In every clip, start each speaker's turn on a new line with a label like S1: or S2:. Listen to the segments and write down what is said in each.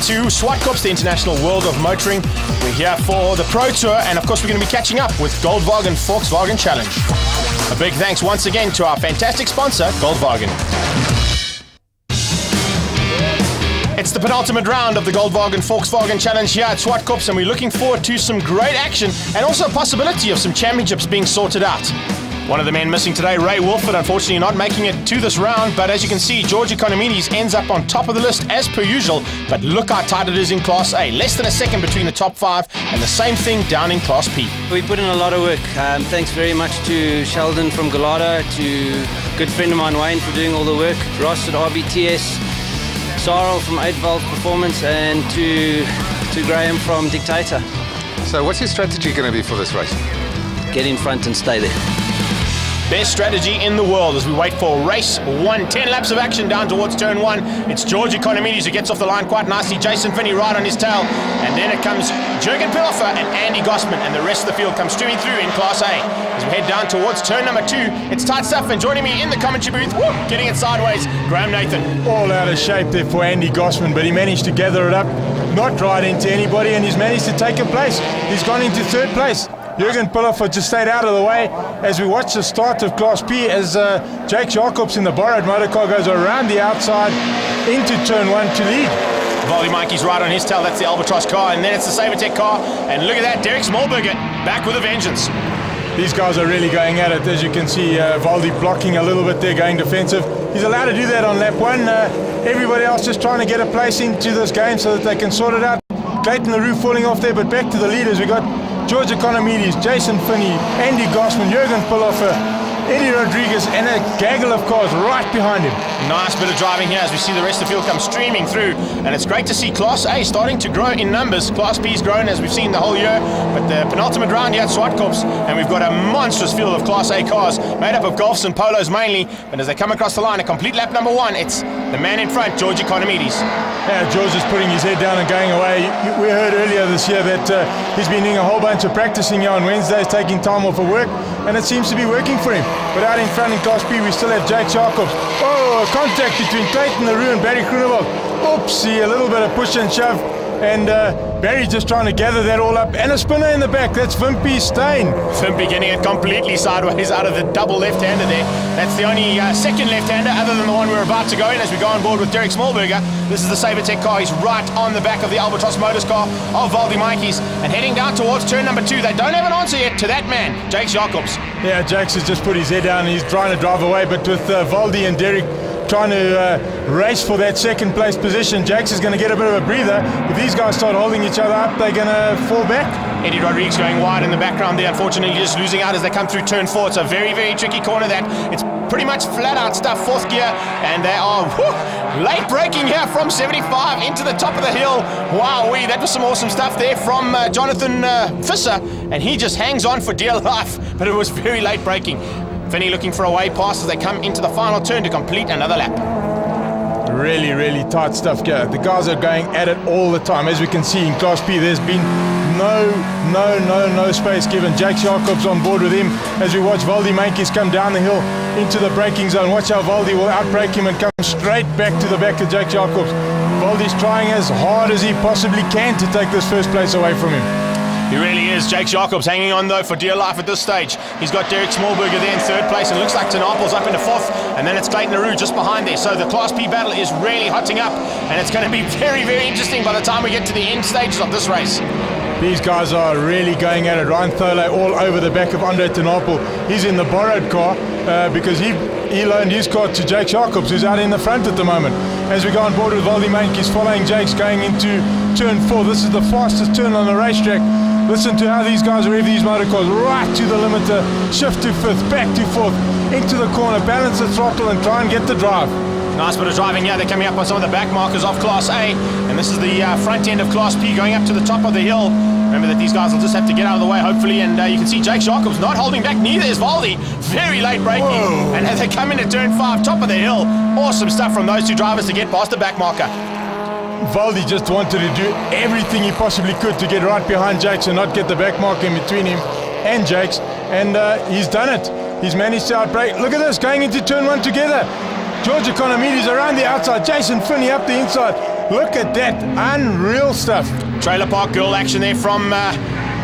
S1: to Zwartkops, the International World of Motoring. We're here for the Pro Tour, and of course we're going to be catching up with VWChallengeSA Challenge. A big thanks once again to our fantastic sponsor, Volkswagen. It's the penultimate round of the VWChallengeSA Challenge here at Zwartkops, and we're looking forward to some great action and also a possibility of some championships being sorted out. One of the men missing today, Ray Wolford, unfortunately not making it to this round, but as you can see, George Economides ends up on top of the list as per usual, but look how tight it is in Class A. Less than a second between the top five, and the same thing down in Class P.
S2: We put in a lot of work. Thanks very much to Sheldon from Gallardo, to a good friend of mine, Wayne, for doing all the work, Ross at RBTS, Sarel from 8 Valve Performance, and to Graham from Dictator.
S3: So what's your strategy going to be for this race?
S2: Get in front and stay there.
S1: Best strategy in the world as we wait for race 1. 10 laps of action down towards turn 1. It's George Economides who gets off the line quite nicely. Jason Finney right on his tail. And then it comes Jürgen Pilfer and Andy Gossman, and the rest of the field comes streaming through in Class A. As we head down towards turn number 2, it's tight stuff, and joining me in the commentary booth, getting it sideways, Graham Nathan.
S4: All out of shape there for Andy Gossman, but he managed to gather it up, not ride into anybody, and he's managed to take a place. He's gone into 3rd place. Jürgen Pilfer just stayed out of the way as we watch the start of Class P as Jake Zwartkops in the borrowed motorcar goes around the outside into turn 1 to lead.
S1: Voldy Mikey's right on his tail, that's the Albatross car, and then it's the Sabertech car, and look at that, Derek Smallberger back with a vengeance.
S4: These guys are really going at it. As you can see, Voldy blocking a little bit there, going defensive. He's allowed to do that on lap 1. Everybody else just trying to get a place into this game so that they can sort it out. Clayton LaRue falling off there, but back to the leaders. We got George Economides, Jason Finney, Andy Gossman, Jürgen Pilfer, Eddie Rodriguez, and a gaggle of cars right behind him.
S1: Nice bit of driving here as we see the rest of the field come streaming through, and it's great to see Class A starting to grow in numbers. Class B's grown as we've seen the whole year, but the penultimate round here at Zwartkops, and we've got a monstrous field of Class A cars made up of Golfs and Polos mainly, but as they come across the line, a complete lap number 1, it's the man in front, George Economides.
S4: Yeah, George is putting his head down and going away. We heard earlier this year that he's been doing a whole bunch of practicing here on Wednesdays, taking time off of work, and it seems to be working for him. But out in front in Class B, we still have Jake Zwartkops. Oh, contact between Clayton LaRue and Barry Groenewald. Oopsie, a little bit of push and shove, and Barry just trying to gather that all up, and a spinner in the back. That's Wimpy Steyn.
S1: Wimpy getting it completely sideways out of the double left-hander there. That's the only second left-hander other than the one we're about to go in as we go on board with Derek Smallberger. This is the Sabertech car. He's right on the back of the Albatross Motors car of Voldy Mikey's, and heading down towards turn number 2. They don't have an answer yet to that man, Jake Zwartkops.
S4: Yeah, Jakes has just put his head down and he's trying to drive away, but with Voldy and Derek trying to race for that second place position, Jakes is going to get a bit of a breather. If these guys start holding each other up, they're going to fall back.
S1: Eddie Rodriguez going wide in the background there, unfortunately just losing out as they come through turn 4. It's a very, very tricky corner that. It's pretty much flat out stuff, 4th gear, and they are late braking here from 75 into the top of the hill. Wowee, that was some awesome stuff there from Jonathan Visser, and he just hangs on for dear life, but it was very late braking. Finney looking for a way past as they come into the final turn to complete another lap.
S4: Really, really tight stuff here. The guys are going at it all the time. As we can see in Class P, there's been no space given. Jake Zwartkops on board with him as we watch Voldy Mikey's come down the hill into the braking zone. Watch how Voldy will outbrake him and come straight back to the back of Jake Zwartkops. Voldy's trying as hard as he possibly can to take this first place away from him.
S1: He really is. Jake Zwartkops hanging on though for dear life at this stage. He's got Derek Smallberger there in 3rd place, and looks like Tenapel's up into 4th, and then it's Clayton LaRue just behind there. So the Class P battle is really hotting up, and it's going to be very, very interesting by the time we get to the end stages of this race.
S4: These guys are really going at it. Ryan Thole all over the back of Andre Tenapel. He's in the borrowed car because he loaned his car to Jake Zwartkops, who's out in the front at the moment. As we go on board with Voldy Mikey, he's following Jake's going into turn 4. This is the fastest turn on the racetrack. Listen to how these guys rev these motorcars right to the limiter, shift to 5th, back to 4th, into the corner, balance the throttle and try and get the drive.
S1: Nice bit of driving here. They're coming up on some of the back markers of Class A, and this is the front end of Class P going up to the top of the hill. Remember that these guys will just have to get out of the way, hopefully, and you can see Jake Zwartkops not holding back, neither is Voldy. Very late braking. Whoa. And as they come into turn 5, top of the hill, awesome stuff from those two drivers to get past the back marker.
S4: Voldy just wanted to do everything he possibly could to get right behind Jakes and not get the back mark in between him and Jakes, and he's done it. He's managed to outbrake. Look at this, going into turn 1 together. George Economides around the outside, Jason Finney up the inside. Look at that, unreal stuff.
S1: Trailer Park Girl action there from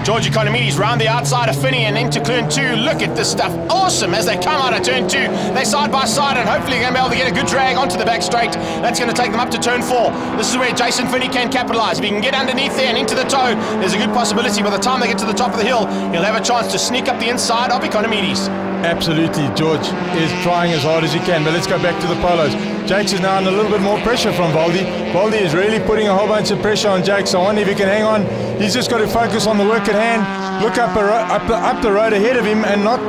S1: George Economides round the outside of Finney and into turn 2. Look at this stuff. Awesome as they come out of turn 2. They're side by side and hopefully going to be able to get a good drag onto the back straight. That's going to take them up to turn 4. This is where Jason Finney can capitalise. If he can get underneath there and into the toe, there's a good possibility by the time they get to the top of the hill, he'll have a chance to sneak up the inside of Economides.
S4: Absolutely, George is trying as hard as he can, but let's go back to the polos. Jakes is now under a little bit more pressure from Valdi. Valdi is really putting a whole bunch of pressure on Jakes. I wonder if he can hang on. He's just got to focus on the work at hand, look up the road ahead of him and not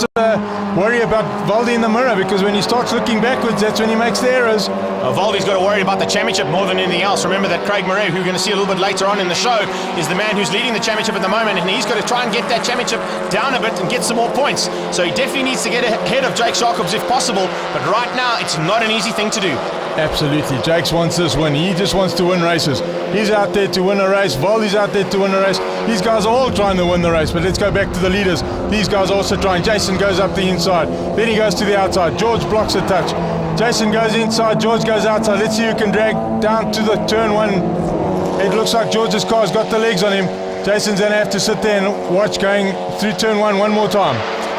S4: worry about Valdi in the mirror, because when he starts looking backwards, that's when he makes the errors.
S1: Valdi's got to worry about the championship more than anything else. Remember that Craig Murray, who we're going to see a little bit later on in the show, is the man who's leading the championship at the moment, and he's got to try and get that championship down a bit and get some more points. So he definitely needs to get ahead of Jake Zwartkops if possible, but right now it's not an easy thing to do.
S4: Absolutely, Jakes wants this win. He just wants to win races. He's out there to win a race. Valdi's out there to win a race. These guys are all trying to win the race, but let's go back to the leaders. These guys are also trying. Jason goes up the inside, then he goes to the outside. George blocks a touch. Jason goes inside, George goes outside. Let's see who can drag down to the turn 1. It looks like George's car's got the legs on him. Jason's going to have to sit there and watch going through turn 1 one more time.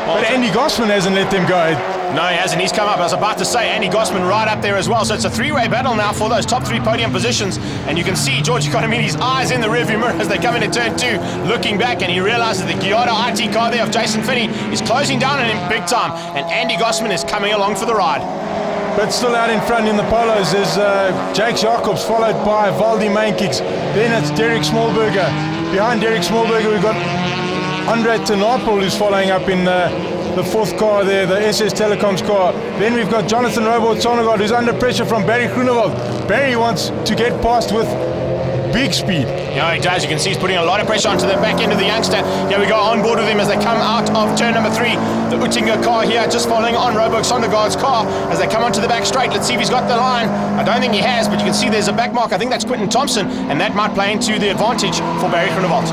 S4: But Andy Gossman hasn't let them go.
S1: No, he hasn't. He's come up. I was about to say Andy Gossman right up there as well. So it's a 3-way battle now for those top 3 podium positions. And you can see George Economides' eyes in the rearview mirror as they come into turn 2, looking back, and he realizes the Giada IT car there of Jason Finney is closing down on him big time. And Andy Gossman is coming along for the ride.
S4: But still out in front in the polos is Jake Zwartkops, followed by Valdi Mainkicks. Then it's Derek Smallberger. Behind Derek Smallberger, we've got Andre Tenapel, who's following up in the 4th car there, the SS Telecoms car. Then we've got Jonathan Robert Sonnegaard, who's under pressure from Barry Groenewald. Barry wants to get past with big speed.
S1: Yeah, he does. You can see he's putting a lot of pressure onto the back end of the youngster. Here we go, on board with him as they come out of turn number 3. The Uttinger car here just following on Robert Sonnegaard's car as they come onto the back straight. Let's see if he's got the line. I don't think he has, but you can see there's a back mark. I think that's Quentin Thompson, and that might play into the advantage for Barry Groenewald.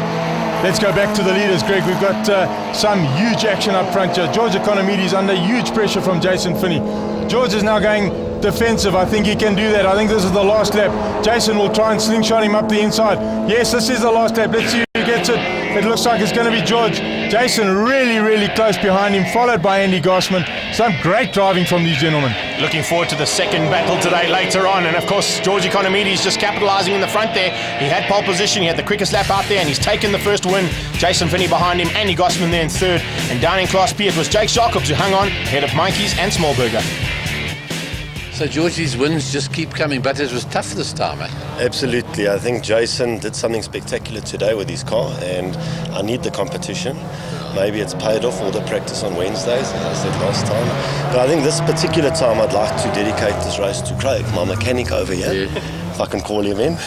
S4: Let's go back to the leaders, Greg. We've got some huge action up front here. George Economides under huge pressure from Jason Finney. George is now going defensive. I think he can do that. I think this is the last lap. Jason will try and slingshot him up the inside. Yes, this is the last lap. Let's see who gets it. It looks like it's going to be George. Jason really, really close behind him, followed by Andy Gossman. Some great driving from these gentlemen.
S1: Looking forward to the second battle today later on. And of course, George Economides just capitalizing in the front there. He had pole position, he had the quickest lap out there, and he's taken the first win. Jason Finney behind him, Andy Gossman there in 3rd. And down in Class P, it was Jake Zwartkops who hung on ahead of Mikey's and Smallberger.
S5: So Georgie's wins just keep coming, but it was tough this time, eh?
S6: Absolutely. I think Jason did something spectacular today with his car, and I need the competition. Maybe it's paid off all the practice on Wednesdays, as I said last time. But I think this particular time I'd like to dedicate this race to Craig, my mechanic over here, if I can call him in.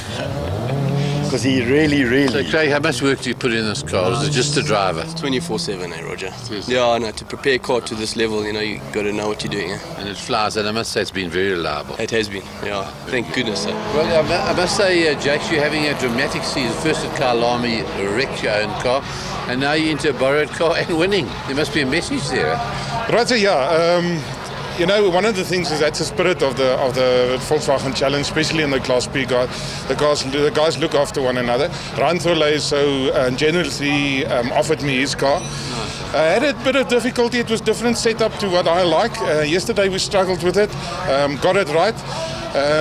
S6: Because he really...
S5: So Craig, how much work do you put in this car? Is it just a driver?
S7: 24/7, Roger. Yeah, I know. To prepare a car to this level, you got to know what you're doing.
S5: And it flies, and I must say it's been very reliable.
S7: It has been, yeah. Thank goodness.
S5: Well, I must say, Jakes, you're having a dramatic season. First at Kyalami, wrecked your own car, and now you're into a borrowed car and winning. There must be a message there.
S8: Roger, yeah. One of the things is that's the spirit of the Volkswagen Challenge, especially in the Class P guys. The guys look after one another. Ryan Thurley so generously offered me his car. I had a bit of difficulty. It was different setup to what I like. Yesterday we struggled with it, got it right.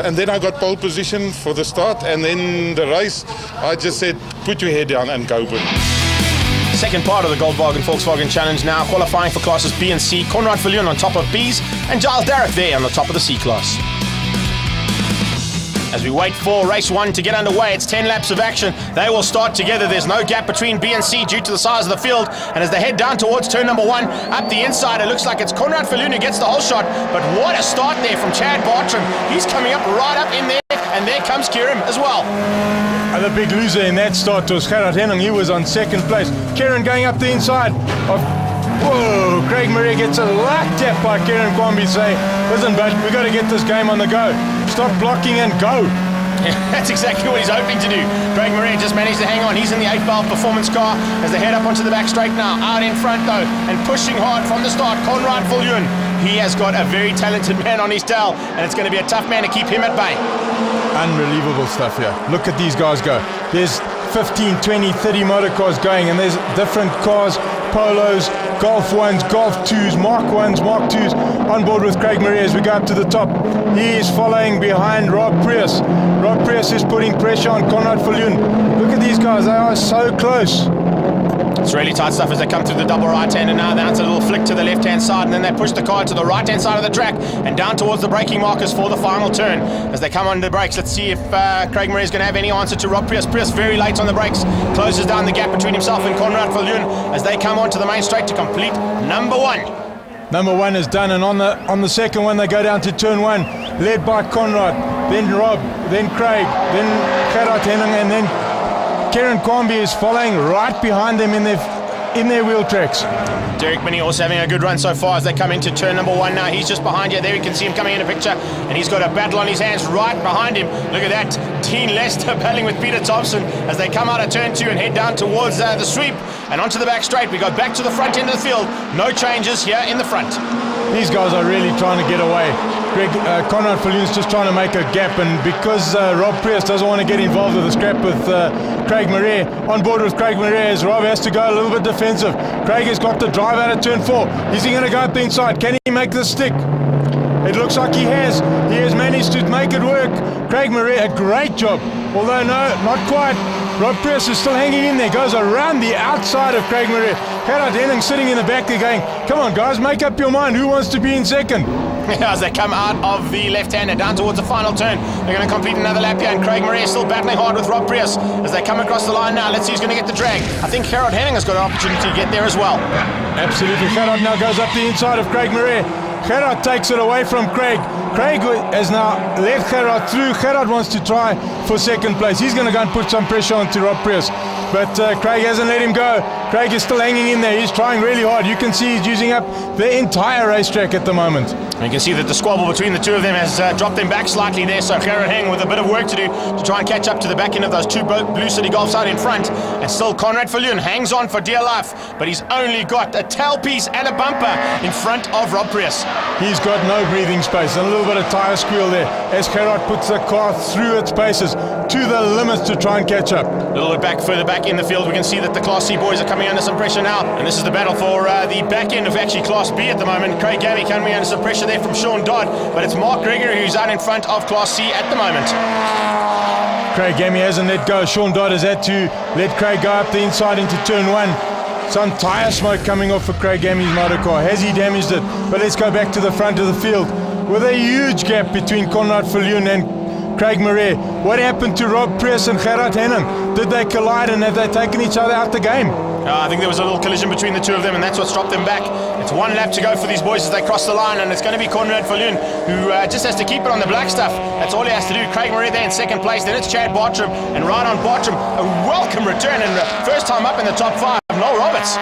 S8: And then I got pole position for the start, and then the race, I just said, put your head down and go with it.
S1: Second part of the Goldwagen Volkswagen Challenge now, qualifying for classes B and C. Conrad Viljoen on top of B's, and Giles Derrick there on the top of the C class. As we wait for race 1 to get underway, it's 10 laps of action. They will start together. There's no gap between B and C due to the size of the field. And as they head down towards turn number 1, up the inside, it looks like it's Conrad Viljoen who gets the whole shot. But what a start there from Chad Bartram. He's coming up right up in there, and there comes Kieran as well.
S4: The big loser in that start was Gerard Henning. He was on 2nd place. Kieran going up the inside of... Whoa, Craig Murray gets a light tap by Kieran Kwambi saying, listen, bud, we got to get this game on the go. Stop blocking and go.
S1: That's exactly what he's hoping to do. Craig Murray just managed to hang on. He's in the 8-valve performance car as they head up onto the back straight now. Out in front though, and pushing hard from the start, Conrad Viljoen. He has got a very talented man on his tail, and it's going to be a tough man to keep him at bay.
S4: unbelievable stuff here. Look at these guys go. There's 15, 20, 30 motor cars going, and there's different cars, Polos, Golf 1s, Golf 2s, Mark 1s, Mark 2s, on board with Craig Marais as we go up to the top. He is following behind Rob Prius. Rob Prius is putting pressure on Konrad Viljoen. Look at these guys, they are so close.
S1: It's really tight stuff as they come through the double right-hander now. That's a little flick to the left-hand side, and then they push the car to the right-hand side of the track and down towards the braking markers for the final turn. As they come on the brakes, let's see if Craig Marais is going to have any answer to Rob Prius. Prius very late on the brakes, closes down the gap between himself and Konrad Viljoen as they come onto the main straight to complete number 1.
S4: Number 1 is done, and on the second one they go down to turn 1, led by Konrad, then Rob, then Craig, then Gerard Henning, and then Kieran Kwambi is following right behind them in their wheel tracks.
S1: Derek Minnie also having a good run so far as they come into turn number 1 now. He's just behind you. There you can see him coming in a picture, and he's got a battle on his hands right behind him. Look at that. Dean Lester battling with Peter Thompson as they come out of turn 2 and head down towards the sweep and onto the back straight. We go back to the front end of the field. No changes here in the front.
S4: These guys are really trying to get away. Konrad Viljoen's just trying to make a gap, and because Rob Prius doesn't want to get involved with the scrap with Craig Marais, on board with Craig Marais, Rob has to go a little bit defensive. Craig has got to drive out of turn 4. Is he going to go up the inside? Can he make the stick? It looks like he has. He has managed to make it work. Craig Marais, a great job. Although no, not quite. Rob Prius is still hanging in there. Goes around the outside of Craig Marais. Gerard Henning sitting in the back there going, come on guys, make up your mind. Who wants to be in second?
S1: As they come out of the left-hander down towards the final turn, they're going to complete another lap here, and Craig Marais still battling hard with Rob Prius as they come across the line now. Let's see who's going to get the drag. I think Gerard Henning has got an opportunity to get there as well.
S4: Absolutely. Gerard now goes up the inside of Craig Marais. Gerard takes it away from Craig. Craig has now let Gerard through. Gerard wants to try for second place. He's going to go and put some pressure onto Rob Prius. But Craig hasn't let him go. Craig is still hanging in there. He's trying really hard. You can see he's using up the entire racetrack at the moment.
S1: And you can see that the squabble between the two of them has dropped them back slightly there. So Gerard Henning with a bit of work to do to try and catch up to the back end of those two Blue City Golfs out in front. And still Konrad Viljoen hangs on for dear life. But he's only got a tailpiece and a bumper in front of Rob Prius.
S4: He's got no breathing space and a little bit of tyre squeal there as Gerard puts the car through its paces to the limits to try and catch up.
S1: A little bit further back in the field, we can see that the Class C boys are coming under some pressure now. And this is the battle for the back end of actually Class B at the moment. Craig Gammy coming under some pressure there from Sean Dodd. But it's Mark Gregory who's out in front of Class C at the moment.
S4: Craig Gammy hasn't let go. Sean Dodd has had to let Craig go up the inside into turn 1. Some tyre smoke coming off for Craig Gammy's motor car. Has he damaged it? But let's go back to the front of the field with a huge gap between Konrad Viljoen and Craig Marais. What happened to Rob Prius and Gerard Henning? Did they collide and have they taken each other out the game?
S1: I think there was a little collision between the two of them, and that's what's dropped them back. It's one lap to go for these boys as they cross the line, and it's going to be Konrad Viljoen who just has to keep it on the black stuff. That's all he has to do. Craig Marais there in second place. Then it's Chad Bartram, and right on Bartram, a welcome return and first time up in the top 5. Noel Roberts.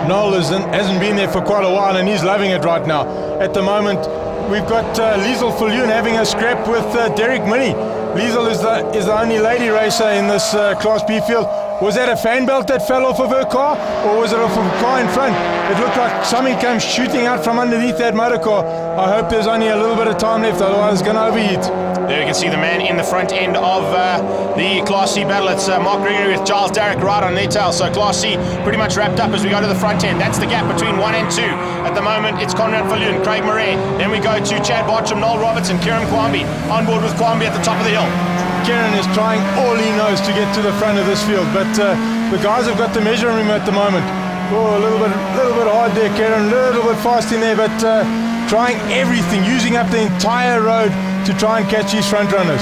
S4: Noel hasn't been there for quite a while, and he's loving it right now. At the moment, we've got Liesl Viljoen having a scrap with Derek Minnie. Liesl is the only lady racer in this Class B field. Was that a fan belt that fell off of her car, or was it off of a car in front? It looked like something came shooting out from underneath that motor car. I hope there's only a little bit of time left, otherwise it's going to overheat.
S1: There you can see the man in the front end of the Class C battle. It's Mark Gregory with Giles Derrick right on their tail. So Class C pretty much wrapped up as we go to the front end. That's the gap between 1 and 2. At the moment, it's Konrad Viljoen, Craig Marais. Then we go to Chad Bartram, Noel Roberts, and Kieran Kwambi. On board with Kwambi at the top of the hill.
S4: Kieran is trying all he knows to get to the front of this field, but the guys have got the measuring room at the moment. Oh, a little bit hard there, Kieran. A little bit fast in there, but trying everything, using up the entire road to try and catch his front runners.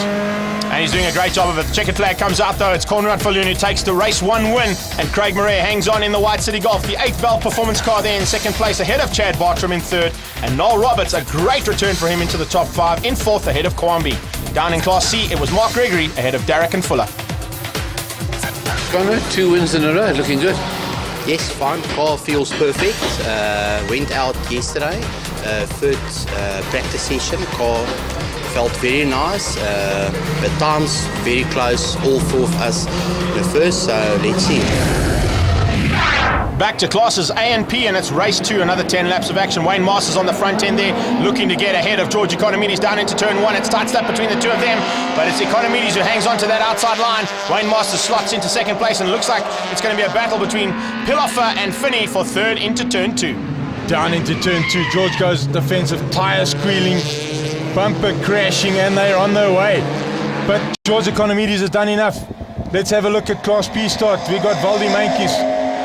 S1: And he's doing a great job of it. The checkered flag comes out though. It's Konrad Viljoen who takes the race 1 win, and Craig Marais hangs on in the White City Golf. The 8th Bell Performance car there in second place ahead of Chad Bartram in third, and Noel Roberts, a great return for him into the top 5 in fourth ahead of Kwambi. Down in Class C, it was Mark Gregory ahead of Derek and Fuller.
S5: Konrad, 2 wins in a row, looking good.
S9: Yes, fine. Car feels perfect. Went out yesterday, third practice session. Car felt very nice. The times very close, all 4 of us in the first, so let's see.
S1: back to classes A and P, and it's race 2, another 10 laps of action. Wayne Masters on the front end there, looking to get ahead of George Economides down into turn 1. It's tight up between the two of them, but it's Economides who hangs on to that outside line. Wayne Masters slots into second place, and it looks like it's going to be a battle between Piloffer and Finney for third into turn 2.
S4: Down into turn 2, George goes defensive, tyre squealing, bumper crashing, and they're on their way. But George Economides has done enough. Let's have a look at Class P start. We got Valdi Mankis,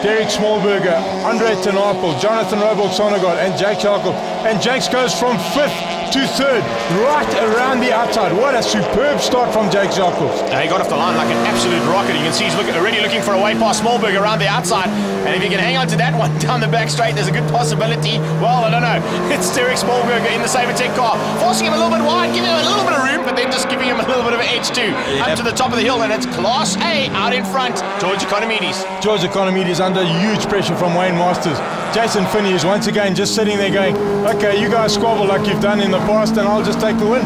S4: Derek Smallberger, Andre Tenapel, Jonathan Robold-Sondergaard, and Jake Sharkle. And Jakes goes from 5th to 3rd, right around the outside. What a superb start from Jake Sharkle.
S1: He got off the line like an absolute rocket. You can see he's already looking for a way past Smallberger around the outside. And if he can hang on to that one down the back straight, there's a good possibility. Well, I don't know. It's Derek Smallberger in the Sabertech car, forcing him a little bit wide, giving him a little bit of room, but then just giving him a little bit of an edge too. Up to the top of the hill, and it's Class A out in front, George Economides.
S4: George Economides under huge pressure from Wayne Masters. Jason Finney is once again just sitting there going, okay, you guys squabble like you've done in the past, and I'll just take the win.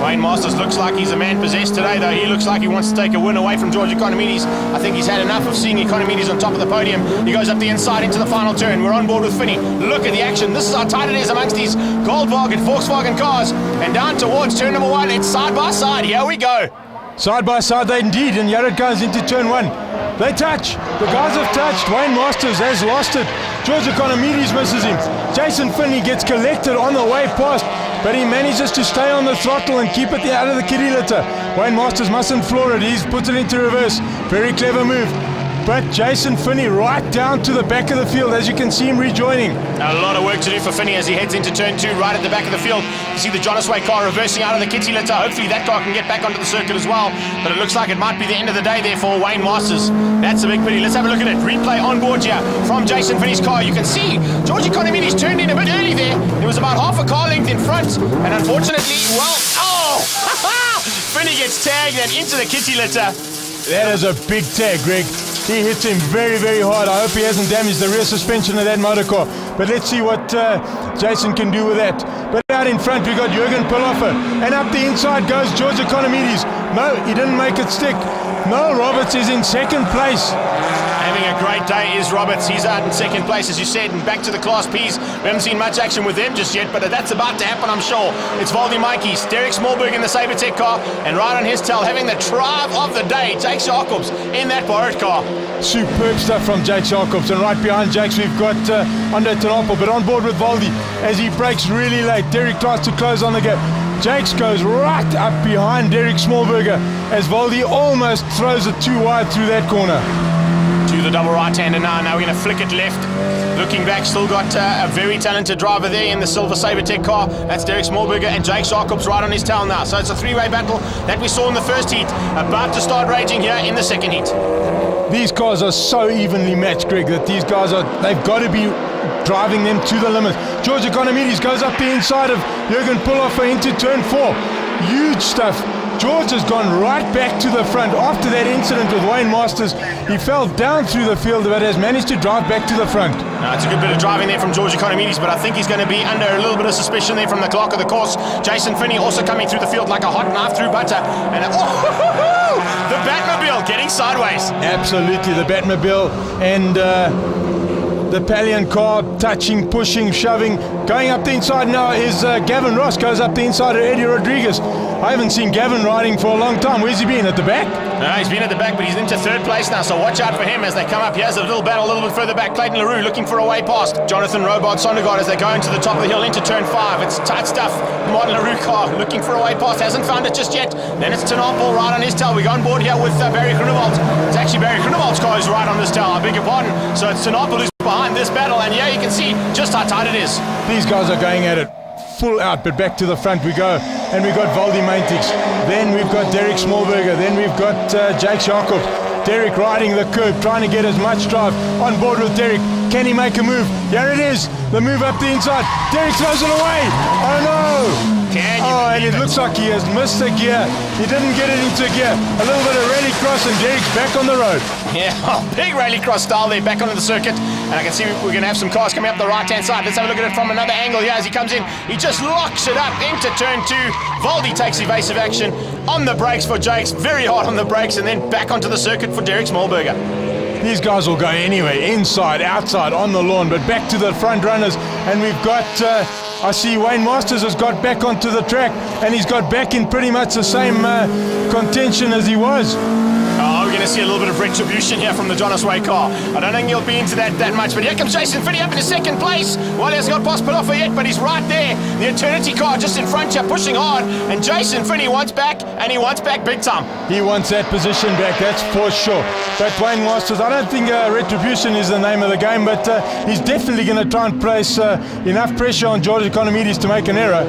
S1: Wayne Masters looks like he's a man possessed today, though. He looks like he wants to take a win away from George Economides. I think he's had enough of seeing Economides on top of the podium. He goes up the inside into the final turn. We're on board with Finney. Look at the action. This is how tight it is amongst these Goldwagen, Volkswagen cars. And down towards turn number 1, it's side by side. Here we go.
S4: Side by side they indeed, and Jared goes into turn 1. They touch. The guys have touched. Wayne Masters has lost it. George Economides misses him. Jason Finney gets collected on the way past, but he manages to stay on the throttle and keep it out of the kiddie litter. Wayne Masters mustn't floor it. He's put it into reverse. Very clever move. But Jason Finney right down to the back of the field, as you can see him rejoining.
S1: A lot of work to do for Finney as he heads into turn 2, right at the back of the field. You see the Johnnisway car reversing out of the kitty litter. Hopefully that car can get back onto the circuit as well. But it looks like it might be the end of the day there for Wayne Masters. That's a big pity. Let's have a look at it. Replay on board here from Jason Finney's car. You can see George Economides turned in a bit early there. There was about half a car length in front. And unfortunately, well, Finney gets tagged and into the kitty litter.
S4: That is a big tag, Greg. He hits him very, very hard. I hope he hasn't damaged the rear suspension of that motor car. But let's see what Jason can do with that. But out in front, we got Jürgen Piloffer. And up the inside goes George Economides. No, he didn't make it stick. No, Roberts is in second place.
S1: Having a great day is Roberts. He's out in second place, as you said, and back to the Class Ps. We haven't seen much action with them just yet, but that's about to happen, I'm sure. It's Valdi Mankis, Derek Smallberg in the Sabertech car, and right on his tail, having the drive of the day, Jake Zwartkops in that borrowed car.
S4: Superb stuff from Jake Zwartkops, and right behind Jakes we've got Andre Tenapel, but on board with Valdi as he brakes really late. Derek tries to close on the gap. Jakes goes right up behind Derek Smallberger as Valdi almost throws it too wide through that corner.
S1: To the double right-hander now. Now we're going to flick it left. Looking back, still got a very talented driver there in the silver Sabertech car. That's Derek Smallberger and Jake Zwartkops right on his tail now. So it's a three-way battle that we saw in the first heat, about to start raging here in the second heat.
S4: These cars are so evenly matched, Greg, that they've got to be driving them to the limit. George Economides goes up the inside of Jürgen Piloffer into turn 4. Huge stuff. George has gone right back to the front after that incident with Wayne Masters. He fell down through the field but has managed to drive back to the front.
S1: Now, it's a good bit of driving there from George Economides, but I think he's going to be under a little bit of suspicion there from the clerk of the course. Jason Finney also coming through the field like a hot knife through butter. And the Batmobile getting sideways.
S4: Absolutely, the Batmobile and the Pallion car touching, pushing, shoving. Going up the inside now is Gavin Ross, goes up the inside of Eddie Rodriguez. I haven't seen Gavin riding for a long time. Where's he been? At the back?
S1: No, he's been at the back, but he's into third place now, so watch out for him as they come up. Here's a little battle a little bit further back. Clayton LaRue looking for a way past Jonathan Robold-Sondergaard as they go into the top of the hill into turn 5. It's tight stuff. Martin LaRue car looking for a way past. Hasn't found it just yet. Then it's Tenapel right on his tail. We go on board here with Barry Grunewald. It's actually Barry Grunewald's car who's right on this tail. I beg your pardon. So it's Tenapel who's behind this battle, and yeah, you can see just how tight it is.
S4: These guys are going at it full out, but back to the front we go, and we've got Valdi Mankis, then we've got Derek Smallberger, then we've got Jake Zwartkops. Derek riding the curb, trying to get as much drive on board with Derek. Can he make a move? Here it is, the move up the inside. Derek throws it away. Oh no! And it looks like he has missed a gear. He didn't get it into gear. A little bit of rallycross and Derek's back on the road.
S1: Yeah, big rallycross style there, back onto the circuit. And I can see we're going to have some cars coming up the right-hand side. Let's have a look at it from another angle here as he comes in. He just locks it up into turn 2. Valdi takes evasive action on the brakes for Jakes, very hard on the brakes, and then back onto the circuit for Derek Smallberger.
S4: These guys will go anywhere, inside, outside, on the lawn, but back to the front runners. And we've got, I see Wayne Masters has got back onto the track, and he's got back in pretty much the same contention as he was.
S1: Oh, we're going to see a little bit of retribution here from the Jonas Way car. I don't think he'll be into that much, but here comes Jason Finney up in second place. Well, he hasn't got past Piloffer yet, but he's right there. The Eternity car just in front here, pushing hard, and Jason Finney wants back, and he wants back big time.
S4: He wants that position back, that's for sure. But Wayne Masters, I don't think retribution is the name of the game, but he's definitely going to try and place enough pressure on George Economides to make an error.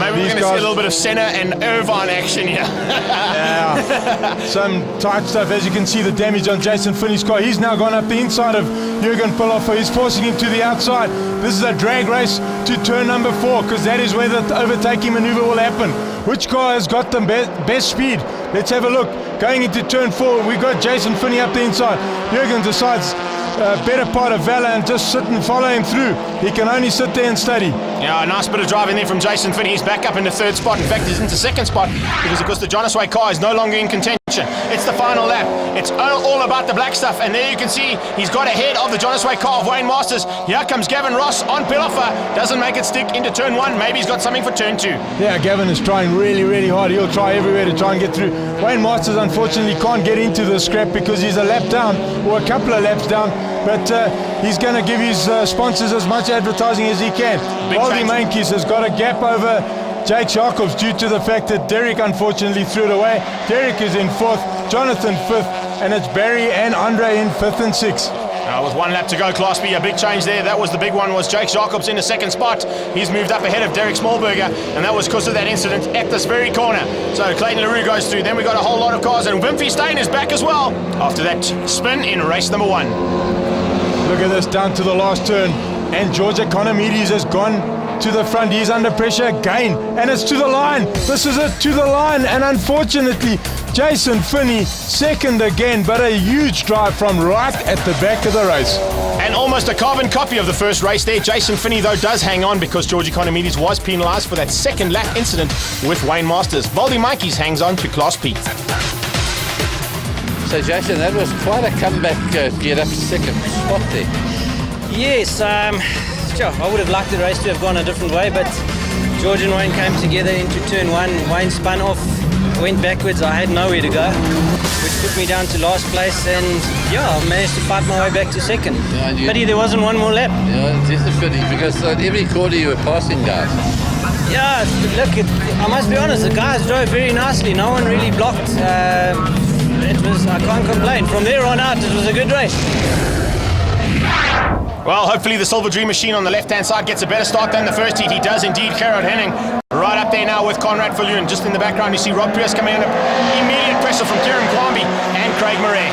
S1: Maybe we're going to see a little bit of Senna and Irvine action here.
S4: Yeah, some tight stuff. As you can see, the damage on Jason Finney's car. He's now gone up the inside of Jürgen Piloffer. He's forcing him to the outside. This is a drag race to turn number 4, because that is where the overtaking maneuver will happen. Which car has got the best speed? Let's have a look. Going into turn 4, we've got Jason Finney up the inside. Jürgen decides better part of valor and just sit and follow him through. He can only sit there and study.
S1: Yeah, a nice bit of driving there from Jason Finney. He's back up in the third spot. In fact, he's into second spot because, of course, the Jonas Way car is no longer in contention. It's the final lap. It's all about the black stuff. And there you can see he's got ahead of the Jonas Way car of Wayne Masters. Here comes Gavin Ross on Piloffer. Doesn't make it stick into turn 1. Maybe he's got something for turn 2.
S4: Yeah, Gavin is trying really, really hard. He'll try everywhere to try and get through. Wayne Masters, unfortunately, can't get into the scrap because he's a lap down, or a couple of laps down. But he's going to give his sponsors as much advertising as he can. Baldy Mainkies has got a gap over Jake Jacobs due to the fact that Derek unfortunately threw it away. Derek is in 4th, Jonathan 5th, and it's Barry and Andre in 5th and 6th.
S1: With 1 lap to go, Class B, a big change there. That was the big one, was Jake Jacobs in the second spot. He's moved up ahead of Derek Smallberger, and that was because of that incident at this very corner. So Clayton LaRue goes through. Then we got a whole lot of cars, and Wimpy Stein is back as well after that spin in race number 1.
S4: Look at this, down to the last turn, and George Economides has gone to the front. He's under pressure again, and it's to the line. This is it, to the line, and unfortunately Jason Finney second again, but a huge drive from right at the back of the race.
S1: And almost a carbon copy of the first race there. Jason Finney, though, does hang on because George Economides was penalised for that second lap incident with Wayne Masters. Baldy Mikey's hangs on to Class P.
S5: So Jason, that was quite a comeback get up second spot there.
S2: Yes, sure, I would have liked the race to have gone a different way, but George and Wayne came together into turn 1. Wayne spun off, went backwards. I had nowhere to go, which put me down to last place, and yeah, I managed to fight my way back to second. Yeah, pity there wasn't one more lap.
S5: Yeah, it's just a pity because at every corner you were passing guys.
S2: Yeah, look, I must be honest, the guys drove very nicely. No one really blocked. I can't complain. From there on out, it was a good race.
S1: Well, hopefully the Silver Dream machine on the left-hand side gets a better start than the first heat. He does indeed. Gerard Henning right up there now with Conrad Viljoen. Just in the background, you see Rob Pierce coming under immediate pressure from Kieran Kwambi and Craig Murray.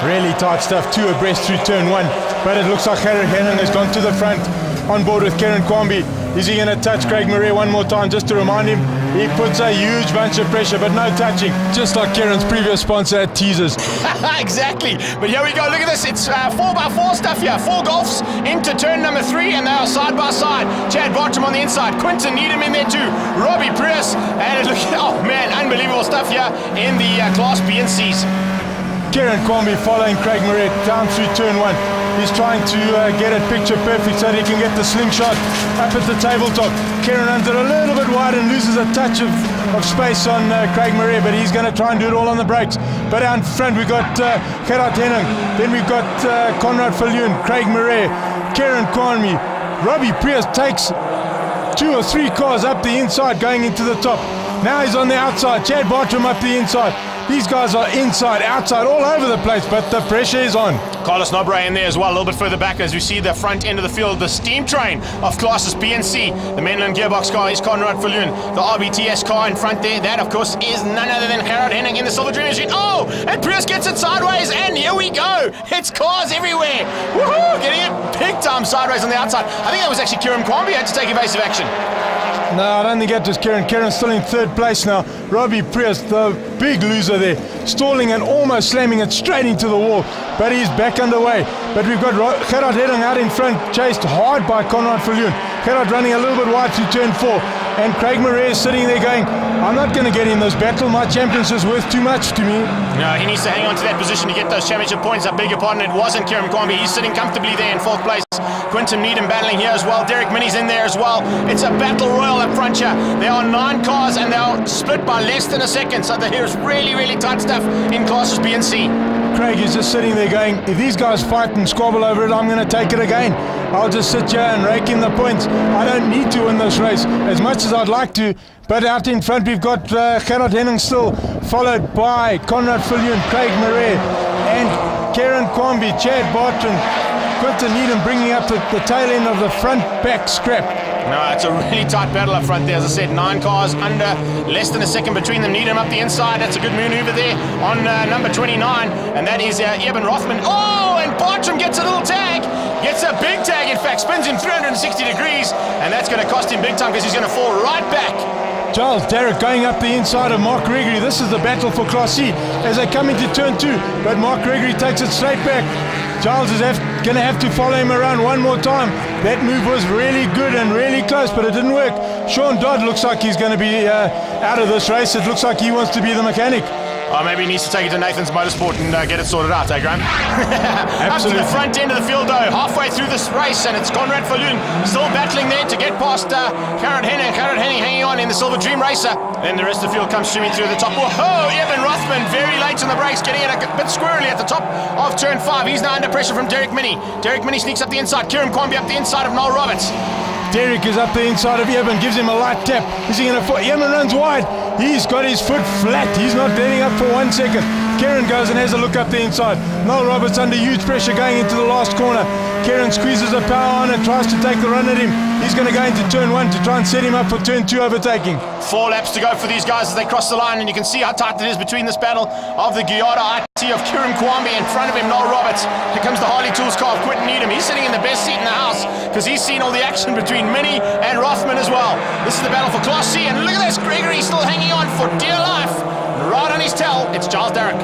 S4: Really tight stuff, 2 abreast through turn 1. But it looks like Gerard Henning has gone to the front on board with Kieran Kwambi. Is he going to touch Craig Murray one more time just to remind him? He puts a huge bunch of pressure, but no touching. Just like Kieran's previous sponsor at Teasers.
S1: Exactly. But here we go. Look at this. It's 4x4 stuff here. 4 Golfs into turn number 3, and they are side by side. Chad Bartram on the inside. Quinton Needham in there too. Robbie Prius. And look, oh man, unbelievable stuff here in the Class B and Cs.
S4: Kieran Kwambi following Craig Murray down through turn 1. He's trying to get it picture perfect so that he can get the slingshot up at the tabletop. Kieran runs it a little bit wide and loses a touch of space on Craig Murray, but he's going to try and do it all on the brakes. But out front we've got Gerard Henning, then we've got Conrad Viljoen, Craig Murray, Kieran Kwambi. Robbie Prius takes 2 or 3 cars up the inside going into the top. Now he's on the outside. Chad Bartram up the inside. These guys are inside, outside, all over the place, but the pressure is on.
S1: Carlos Nobre in there as well, a little bit further back as we see the front end of the field, the steam train of classes B and C. The Menlyn gearbox car is Conrad Viljoen. The RBTS car in front there, that of course is none other than Gerard Henning in the Silver Dream machine. Oh, and Prius gets it sideways, and here we go. It's cars everywhere. Woohoo, getting it big time sideways on the outside. I think that was actually Kieran Kwambi had to take evasive action.
S4: No, I don't think that was Kieran. Kieran's still in 3rd place now. Robbie Prius, the big loser there, stalling and almost slamming it straight into the wall, but he's back underway. But we've got Gerard Henning out in front, chased hard by Conrad Viljoen. Gerard running a little bit wide through turn 4. and Craig Murray is sitting there going, I'm not going to get in this battle, my championship is worth too much to me.
S1: No, he needs to hang on to that position to get those championship points. I beg your pardon, it wasn't Kieran Kwambi. He's sitting comfortably there in 4th place. Quinton Needham battling here as well. Derek Minnie's in there as well. It's a battle royal up front here. There are 9 cars and they are split by less than a second. So here's really, really tight stuff in classes B and C.
S4: Craig is just sitting there going, if these guys fight and squabble over it, I'm going to take it again. I'll just sit here and rake in the points. I don't need to win this race as much as I'd like to. But out in front we've got Gerard Henning still, followed by Conrad Viljoen, Craig Murray and Kieran Kwambi, Chad Barton, Quinton Needham bringing up the tail end of the front back scrap.
S1: No, it's a really tight battle up front there. As I said, 9 cars under, less than a second between them. Needham up the inside. That's a good maneuver there on number 29. And that is Eben Rothman. Oh, and Bartram gets a little tag. Gets a big tag, in fact. Spins him 360 degrees. And that's going to cost him big time because he's going to fall right back.
S4: Giles Derrick going up the inside of Mark Gregory. This is the battle for Class C as they come into turn 2. But Mark Gregory takes it straight back. Giles is going to have to follow him around one more time. That move was really good and really close, but it didn't work. Sean Dodd looks like he's going to be out of this race. It looks like he wants to be the mechanic.
S1: Oh, maybe he needs to take it to Nathan's Motorsport and get it sorted out, Graham? Up to the front end of the field, though, halfway through this race, and it's Conrad Viljoen still battling there to get past Gerard Henning. Gerard Henning hanging on in the Silver Dream Racer. Then the rest of the field comes streaming through the top. Whoa, Eben Rothman very late on the brakes, getting it a bit squirrely at the top of turn 5. He's now under pressure from Derek Minnie. Derek Minnie sneaks up the inside. Kieran Kwambi up the inside of Noel Roberts.
S4: Derek is up the inside of Eben, gives him a light tap. Is he going to fall? Eben runs wide. He's got his foot flat. He's not letting up for 1 second. Kieran goes and has a look up the inside. Noel Roberts under huge pressure going into the last corner. Kieran squeezes the power on and tries to take the run at him. He's going to go into turn 1 to try and set him up for turn 2 overtaking.
S1: 4 laps to go for these guys as they cross the line, and you can see how tight it is between this battle of the Guyada IT of Kieran Kwambi. In front of him, Noel Roberts. Here comes the Harley Tools car of Quinton Needham. He's sitting in the best seat in the house because he's seen all the action between Minnie and Rothman as well. This is the battle for Class C, and look at this, Gregory still hanging on for dear life. Right on his tail, it's Giles Derrick.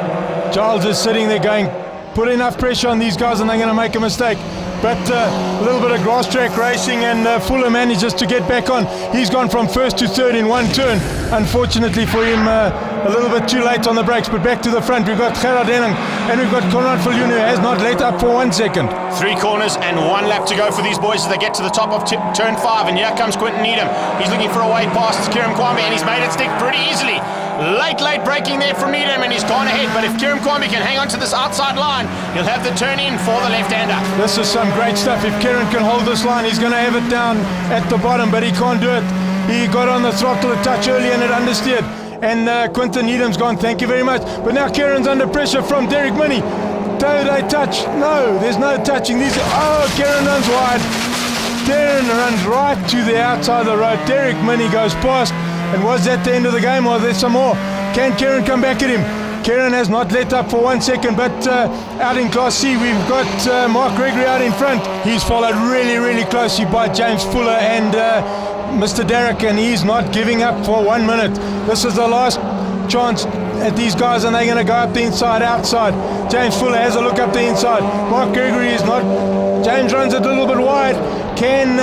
S4: Giles is sitting there going, put enough pressure on these guys and they're going to make a mistake. But a little bit of grass track racing, and Fuller manages to get back on. He's gone from 1st to 3rd in 1 turn. Unfortunately for him, a little bit too late on the brakes, but back to the front. We've got Gerard Henning and we've got Conrad Viljoen, who has not let up for 1 second.
S1: 3 corners and 1 lap to go for these boys as they get to the top of turn 5, and here comes Quinton Needham. He's looking for a way past Kieran Kwambi, and he's made it stick pretty easily. Late braking there from Needham, and he's gone ahead. But if Kieran Kwambi can hang on to this outside line, he'll have the turn in for the left-hander.
S4: This is some great stuff. If Kieran can hold this line, he's going to have it down at the bottom, but he can't do it. He got on the throttle a touch early and it understeered. And Quinton Needham's gone, thank you very much. But now Kieran's under pressure from Derek Minnie. Do they touch? No, there's no touching. Kieran runs wide. Kieran runs right to the outside of the road. Derek Minnie goes past. And was that the end of the game, or there's some more? Can Kieran come back at him? Kieran has not let up for 1 second, but out in Class C, we've got Mark Gregory out in front. He's followed really closely by James Fuller and Mr. Derrick, and he's not giving up for 1 minute. This is the last chance at these guys, and they're going to go up the inside, outside. James Fuller has a look up the inside. Mark Gregory is not. James runs it a little bit wide. Can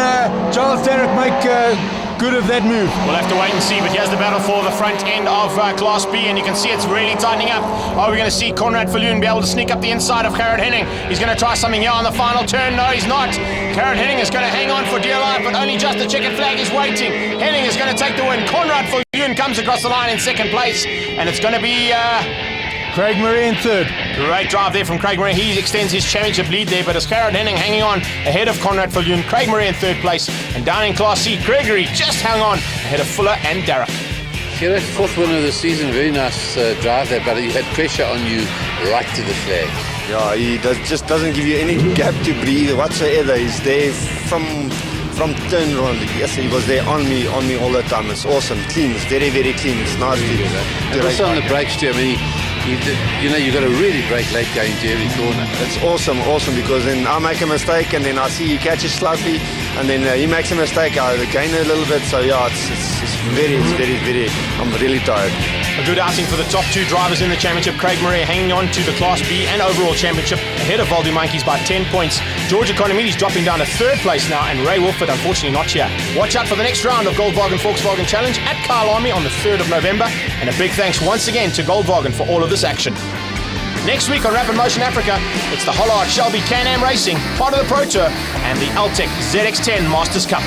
S4: Giles Derrick make good of that move?
S1: We'll have to wait and see, but here's the battle for the front end of Class B, and you can see it's really tightening up. Are we going to see Conrad Viljoen be able to sneak up the inside of Gerard Henning? He's going to try something here on the final turn. No, he's not. Gerard Henning is going to hang on for dear life, but only just the checkered flag is waiting. Henning is going to take the win. Conrad Viljoen comes across the line in 2nd place, and it's going to be
S4: Craig Murray in 3rd.
S1: Great drive there from Craig Murray. He extends his championship lead there, but it's Gerard Henning hanging on ahead of Conrad Viljoen. Craig Murray in 3rd place. And down in Class C, Gregory just hung on ahead of Fuller and Derrick.
S5: Gerard, 4th winner of the season. Very nice drive there, but he had pressure on you right to the flag.
S10: Yeah, he just doesn't give you any gap to breathe whatsoever. He's there from turn 1. Yes, he was there on me all the time. It's awesome, clean. It's very clean. It's nice to
S5: and also on the brakes too. I mean, You've got to really brake late going into every corner.
S10: It's awesome because then I make a mistake and then I see he catches slightly and then he makes a mistake, I gain a little bit. So yeah, it's very, I'm really tired.
S1: A good outing for the top two drivers in the championship. Craig Murray hanging on to the Class B and overall championship ahead of Valdu Monkeys by 10 points. George Economides dropping down to third place now, and Ray Wolford unfortunately not here. Watch out for the next round of Goldwagen Volkswagen Challenge at Kyle Army on the 3rd of November, and a big thanks once again to Goldwagen for all of this action. Next week on Rapid Motion Africa, it's the Hollard Shelby Can-Am Racing, part of the Pro Tour, and the Altec ZX10 Masters Cup.